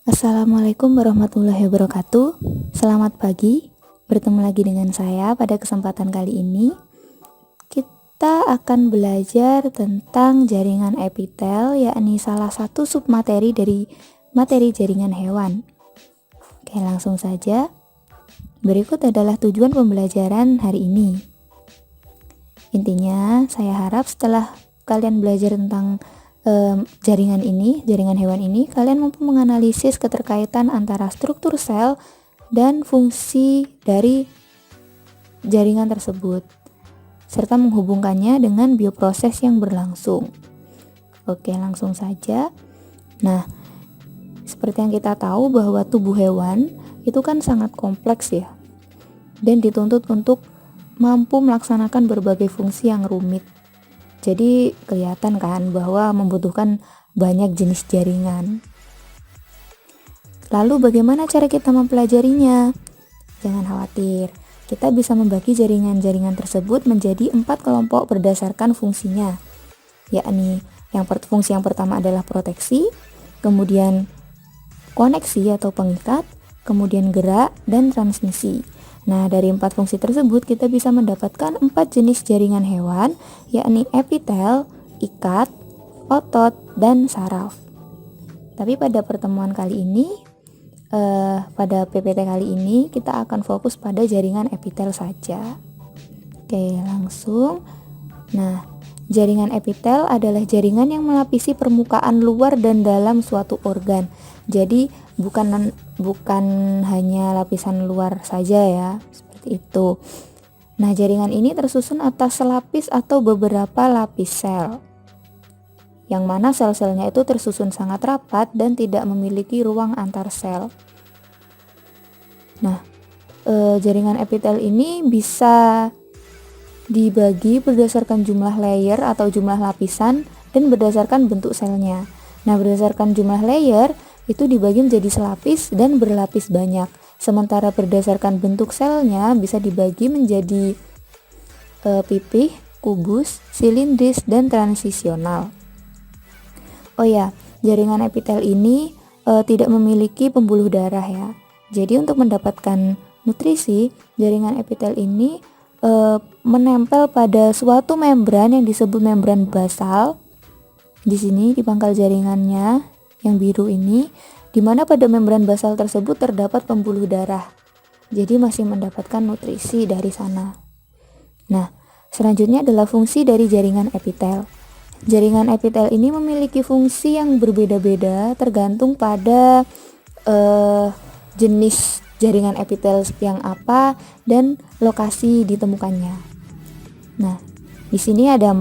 Assalamualaikum warahmatullahi wabarakatuh. Selamat pagi, bertemu lagi dengan saya pada kesempatan kali ini. Kita akan belajar tentang jaringan epitel, yakni salah satu submateri dari materi jaringan hewan. Oke, langsung saja. Berikut adalah tujuan pembelajaran hari ini. Intinya, saya harap setelah kalian belajar tentang jaringan hewan ini, kalian mampu menganalisis keterkaitan antara struktur sel dan fungsi dari jaringan tersebut, serta menghubungkannya dengan bioproses yang berlangsung. Oke, langsung saja. Nah, seperti yang kita tahu bahwa tubuh hewan itu kan sangat kompleks ya, dan dituntut untuk mampu melaksanakan berbagai fungsi yang rumit. Jadi kelihatan kan bahwa membutuhkan banyak jenis jaringan. Lalu bagaimana cara kita mempelajarinya? Jangan khawatir, kita bisa membagi jaringan-jaringan tersebut menjadi 4 kelompok berdasarkan fungsinya. Yakni fungsi yang pertama adalah proteksi, kemudian koneksi atau pengikat, kemudian gerak, dan transmisi. Nah, dari 4 fungsi tersebut kita bisa mendapatkan 4 jenis jaringan hewan, yakni epitel, ikat, otot, dan saraf. Tapi pada pertemuan kali ini, pada PPT kali ini kita akan fokus pada jaringan epitel saja. Oke, langsung. Nah, jaringan epitel adalah jaringan yang melapisi permukaan luar dan dalam suatu organ. Jadi bukan hanya lapisan luar saja ya, seperti itu. Nah, jaringan ini tersusun atas selapis atau beberapa lapis sel, yang mana sel-selnya itu tersusun sangat rapat dan tidak memiliki ruang antar sel. Nah, jaringan epitel ini bisa dibagi berdasarkan jumlah layer atau jumlah lapisan dan berdasarkan bentuk selnya. Nah, berdasarkan jumlah layer itu dibagi menjadi selapis dan berlapis banyak. Sementara berdasarkan bentuk selnya bisa dibagi menjadi pipih, kubus, silindris, dan transisional. Oh ya, jaringan epitel ini tidak memiliki pembuluh darah ya. Jadi untuk mendapatkan nutrisi, jaringan epitel ini menempel pada suatu membran yang disebut membran basal. Di sini di pangkal jaringannya yang biru ini, di mana pada membran basal tersebut terdapat pembuluh darah. Jadi masih mendapatkan nutrisi dari sana. Nah, selanjutnya adalah fungsi dari jaringan epitel. Jaringan epitel ini memiliki fungsi yang berbeda-beda tergantung pada jenis jaringan epitel yang apa dan lokasi ditemukannya. Nah, di sini ada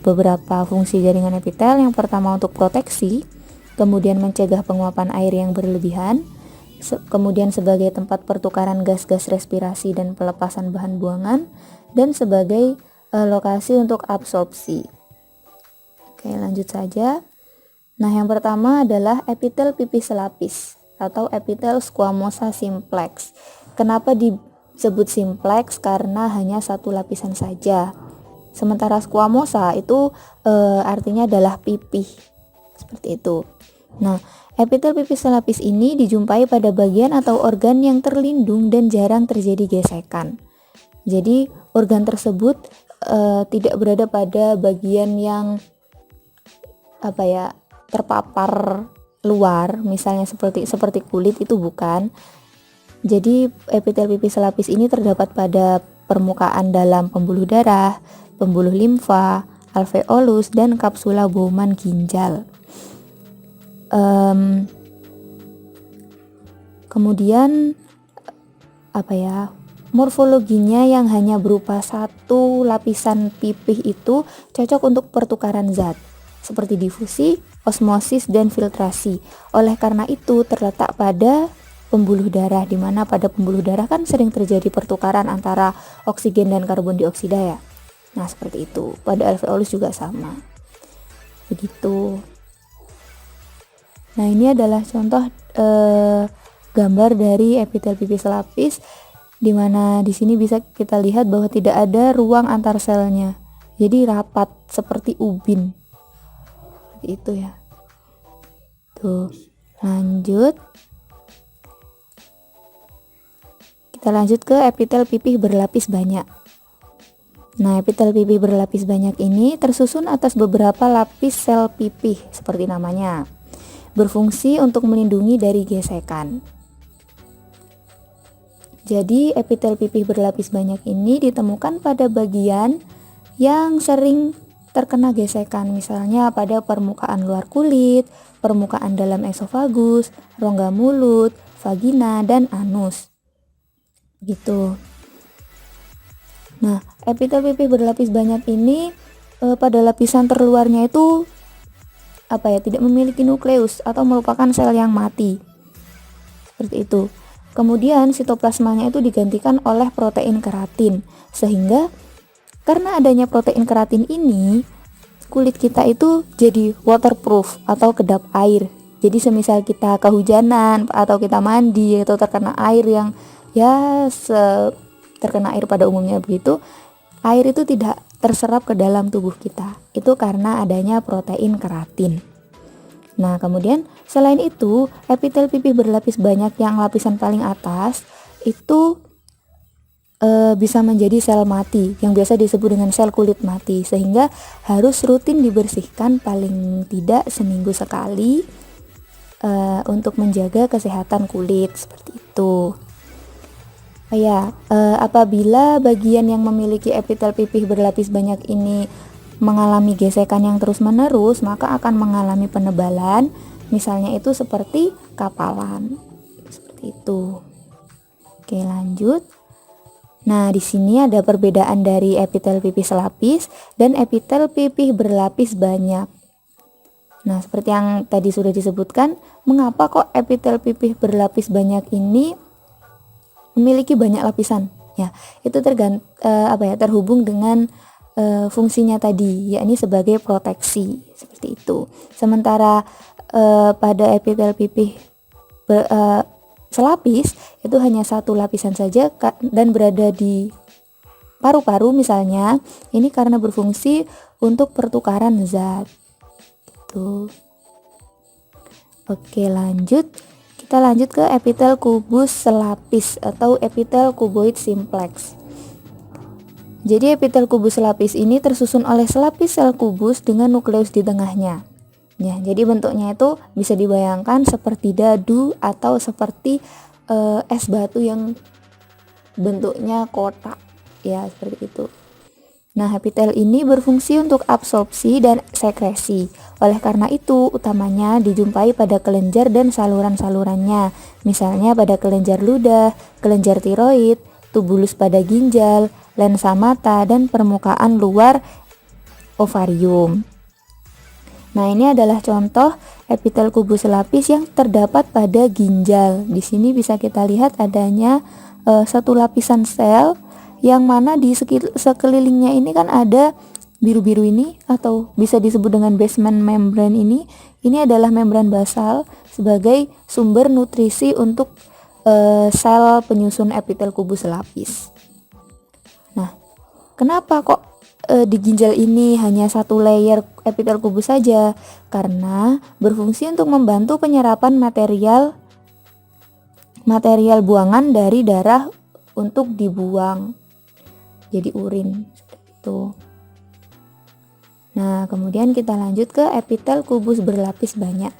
beberapa fungsi jaringan epitel. Yang pertama untuk proteksi, kemudian mencegah penguapan air yang berlebihan, kemudian sebagai tempat pertukaran gas-gas respirasi dan pelepasan bahan buangan, dan sebagai lokasi untuk absorpsi. Oke, lanjut saja. Nah, yang pertama adalah epitel pipih selapis atau epitel squamosa simplex. Kenapa disebut simplex? Karena hanya satu lapisan saja. Sementara squamosa itu artinya adalah pipih, seperti itu. Nah, epitel pipih selapis ini dijumpai pada bagian atau organ yang terlindung dan jarang terjadi gesekan. Jadi organ tersebut tidak berada pada bagian yang terpapar luar, misalnya seperti kulit, itu bukan. Jadi epitel pipih selapis ini terdapat pada permukaan dalam pembuluh darah, pembuluh limfa, alveolus, dan kapsula Bowman ginjal. Kemudian morfologinya yang hanya berupa satu lapisan pipih itu cocok untuk pertukaran zat seperti difusi, osmosis, dan filtrasi. Oleh karena itu terletak pada pembuluh darah, di mana pada pembuluh darah kan sering terjadi pertukaran antara oksigen dan karbon dioksida ya. Nah, seperti itu. Pada alveolus juga sama. Begitu. Nah, ini adalah contoh gambar dari epitel pipih selapis, di mana di sini bisa kita lihat bahwa tidak ada ruang antar selnya. Jadi rapat seperti ubin. Itu ya. Tuh. Lanjut, kita lanjut ke epitel pipih berlapis banyak. Nah, epitel pipih berlapis banyak ini tersusun atas beberapa lapis sel pipih seperti namanya. Berfungsi untuk melindungi dari gesekan. Jadi, epitel pipih berlapis banyak ini ditemukan pada bagian yang sering terkena gesekan, misalnya pada permukaan luar kulit, permukaan dalam esofagus, rongga mulut, vagina, dan anus. Gitu. Nah, epitel pipih berlapis banyak ini pada lapisan terluarnya itu tidak memiliki nukleus atau merupakan sel yang mati. Seperti itu. Kemudian sitoplasmanya itu digantikan oleh protein keratin, sehingga karena adanya protein keratin ini, kulit kita itu jadi waterproof atau kedap air. Jadi semisal kita kehujanan atau kita mandi atau terkena air yang terkena air pada umumnya begitu, air itu tidak terserap ke dalam tubuh kita. Itu karena adanya protein keratin. Nah, kemudian selain itu, epitel pipih berlapis banyak yang lapisan paling atas itu bisa menjadi sel mati yang biasa disebut dengan sel kulit mati, sehingga harus rutin dibersihkan paling tidak seminggu sekali untuk menjaga kesehatan kulit seperti itu. Apabila bagian yang memiliki epitel pipih berlapis banyak ini mengalami gesekan yang terus-menerus, maka akan mengalami penebalan, misalnya itu seperti kapalan. Seperti itu. Oke, lanjut. Nah, di sini ada perbedaan dari epitel pipih selapis dan epitel pipih berlapis banyak. Nah, seperti yang tadi sudah disebutkan, mengapa kok epitel pipih berlapis banyak ini memiliki banyak lapisan? Ya, itu terhubung dengan fungsinya tadi, yakni sebagai proteksi, seperti itu. Sementara pada epitel pipih selapis itu hanya satu lapisan saja dan berada di paru-paru misalnya, ini karena berfungsi untuk pertukaran zat. Gitu. Oke, lanjut. Kita lanjut ke epitel kubus selapis atau epitel kuboid simplex. Jadi epitel kubus selapis ini tersusun oleh selapis sel kubus dengan nukleus di tengahnya. Ya, jadi bentuknya itu bisa dibayangkan seperti dadu atau seperti es batu yang bentuknya kotak, ya seperti itu. Nah, epitel ini berfungsi untuk absorpsi dan sekresi. Oleh karena itu, utamanya dijumpai pada kelenjar dan saluran-salurannya. Misalnya pada kelenjar ludah, kelenjar tiroid, tubulus pada ginjal, lensa mata, dan permukaan luar ovarium. Nah, ini adalah contoh epitel kubus selapis yang terdapat pada ginjal. Di sini bisa kita lihat adanya satu lapisan sel yang mana di sekelilingnya ini kan ada biru-biru ini atau bisa disebut dengan basement membrane ini. Ini adalah membran basal sebagai sumber nutrisi untuk sel penyusun epitel kubus selapis. Nah, kenapa kok di ginjal ini hanya satu layer epitel kubus saja? Karena berfungsi untuk membantu penyerapan material buangan dari darah untuk dibuang jadi urin seperti itu. Nah, kemudian kita lanjut ke epitel kubus berlapis banyak.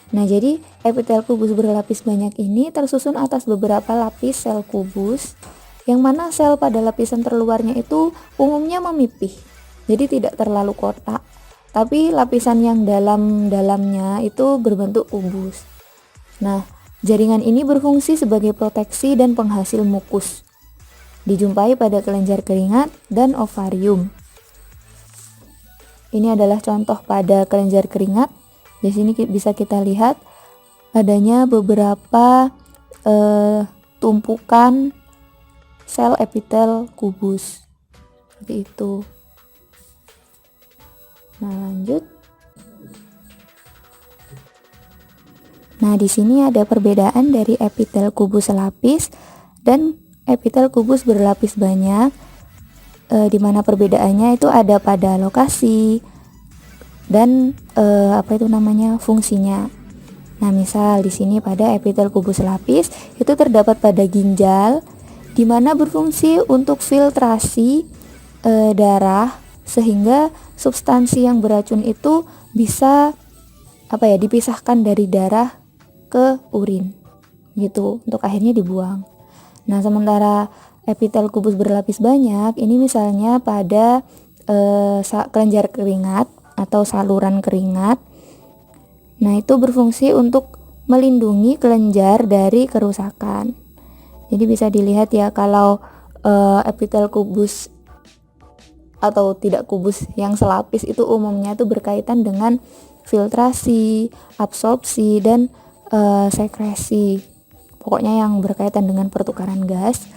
Nah, jadi epitel kubus berlapis banyak ini tersusun atas beberapa lapis sel kubus, yang mana sel pada lapisan terluarnya itu umumnya memipih, jadi tidak terlalu kotak, tapi lapisan yang dalamnya itu berbentuk kubus. Nah, jaringan ini berfungsi sebagai proteksi dan penghasil mukus. Dijumpai pada kelenjar keringat dan ovarium. Ini adalah contoh pada kelenjar keringat. Di sini bisa kita lihat adanya beberapa tumpukan sel epitel kubus. Seperti itu. Nah, lanjut. Nah, di sini ada perbedaan dari epitel kubus selapis dan epitel kubus berlapis banyak, di mana perbedaannya itu ada pada lokasi dan fungsinya. Nah, misal di sini pada epitel kubus lapis itu terdapat pada ginjal, di mana berfungsi untuk filtrasi darah sehingga substansi yang beracun itu bisa dipisahkan dari darah ke urin gitu untuk akhirnya dibuang. Nah, sementara epitel kubus berlapis banyak ini misalnya pada kelenjar keringat atau saluran keringat. Nah, itu berfungsi untuk melindungi kelenjar dari kerusakan. Jadi bisa dilihat ya, kalau epitel kubus atau tidak kubus yang selapis itu umumnya tuh berkaitan dengan filtrasi, absorpsi, dan sekresi. Pokoknya yang berkaitan dengan pertukaran gas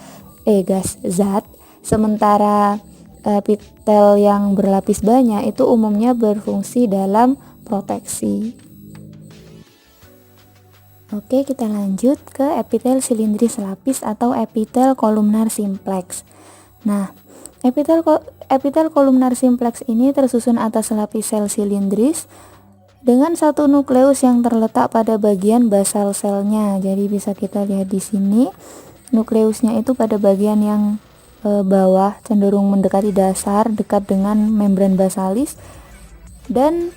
zat. Sementara epitel yang berlapis banyak itu umumnya berfungsi dalam proteksi. Oke, kita lanjut ke epitel silindris lapis atau epitel kolumnar simplex. Nah, epitel kolumnar simplex ini tersusun atas lapis sel silindris dengan satu nukleus yang terletak pada bagian basal selnya. Jadi bisa kita lihat di sini, nukleusnya itu pada bagian yang bawah, cenderung mendekati dasar, dekat dengan membran basalis, dan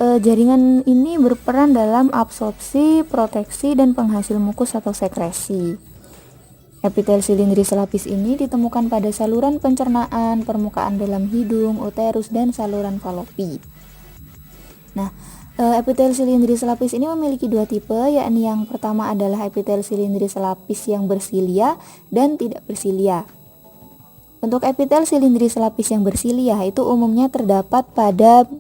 jaringan ini berperan dalam absorpsi, proteksi, dan penghasil mukus atau sekresi. Epitel silindris lapis ini ditemukan pada saluran pencernaan, permukaan dalam hidung, uterus, dan saluran falopi. Nah, epitel silindris lapis ini memiliki dua tipe, yakni yang pertama adalah epitel silindris lapis yang bersilia dan tidak bersilia. Untuk epitel silindris lapis yang bersilia itu umumnya terdapat pada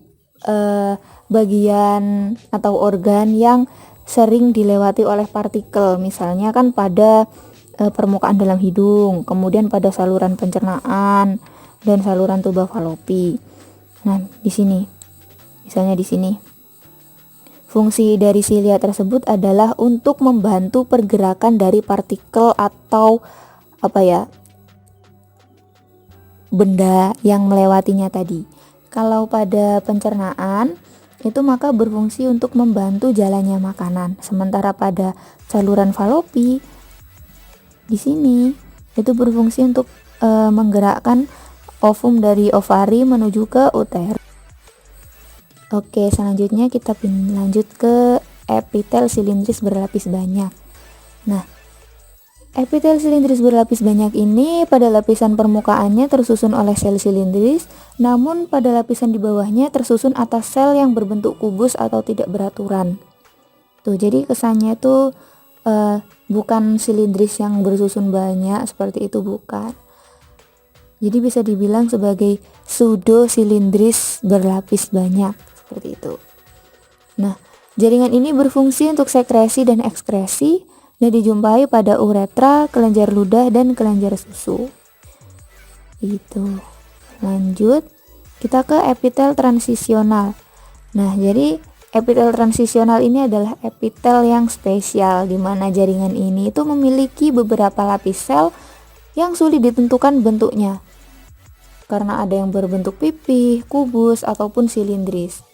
bagian atau organ yang sering dilewati oleh partikel, misalnya kan pada permukaan dalam hidung, kemudian pada saluran pencernaan dan saluran tuba falopi. Nah, di sini, misalnya di sini, fungsi dari silia tersebut adalah untuk membantu pergerakan dari partikel atau benda yang melewatinya tadi. Kalau pada pencernaan itu maka berfungsi untuk membantu jalannya makanan. Sementara pada saluran falopi di sini itu berfungsi untuk menggerakkan ovum dari ovari menuju ke uterus. Oke, selanjutnya kita lanjut ke epitel silindris berlapis banyak. Nah, epitel silindris berlapis banyak ini pada lapisan permukaannya tersusun oleh sel silindris, namun pada lapisan di bawahnya tersusun atas sel yang berbentuk kubus atau tidak beraturan. Tuh, jadi kesannya tuh bukan silindris yang bersusun banyak seperti itu, bukan. Jadi bisa dibilang sebagai pseudo silindris berlapis banyak seperti itu. Nah, jaringan ini berfungsi untuk sekresi dan ekskresi dan dijumpai pada uretra, kelenjar ludah, dan kelenjar susu. Itu. Lanjut, kita ke epitel transisional. Nah, jadi epitel transisional ini adalah epitel yang spesial, di mana jaringan ini itu memiliki beberapa lapis sel yang sulit ditentukan bentuknya, karena ada yang berbentuk pipih, kubus, ataupun silindris.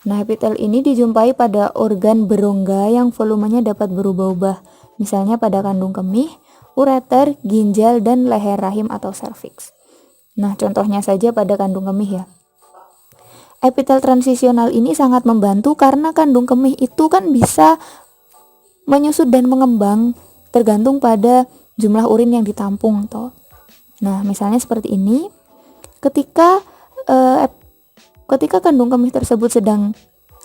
Nah, epitel ini dijumpai pada organ berongga yang volumenya dapat berubah-ubah, misalnya pada kandung kemih, ureter, ginjal, dan leher rahim atau serviks. Nah, contohnya saja pada kandung kemih ya. Epitel transisional ini sangat membantu karena kandung kemih itu kan bisa menyusut dan mengembang tergantung pada jumlah urin yang ditampung toh. Nah, misalnya seperti ini, ketika kandung kemih tersebut sedang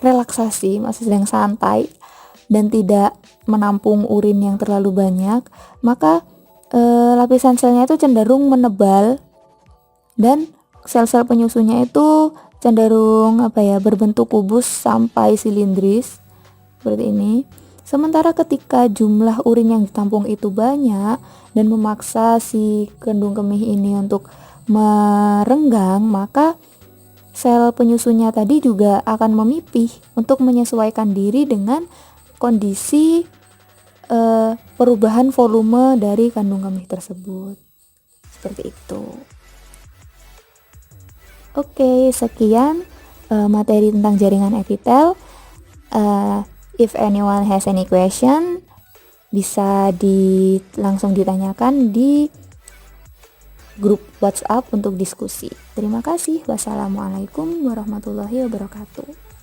relaksasi, masih sedang santai dan tidak menampung urin yang terlalu banyak, maka lapisan selnya itu cenderung menebal dan sel-sel penyusunya itu cenderung berbentuk kubus sampai silindris seperti ini. Sementara ketika jumlah urin yang ditampung itu banyak dan memaksa si kandung kemih ini untuk merenggang, maka sel penyusunnya tadi juga akan memipih untuk menyesuaikan diri dengan kondisi perubahan volume dari kandung kemih tersebut. Seperti itu. Oke, sekian materi tentang jaringan epitel. If anyone has any question, bisa langsung ditanyakan di grup WhatsApp untuk diskusi. Terima kasih. Wassalamualaikum warahmatullahi wabarakatuh.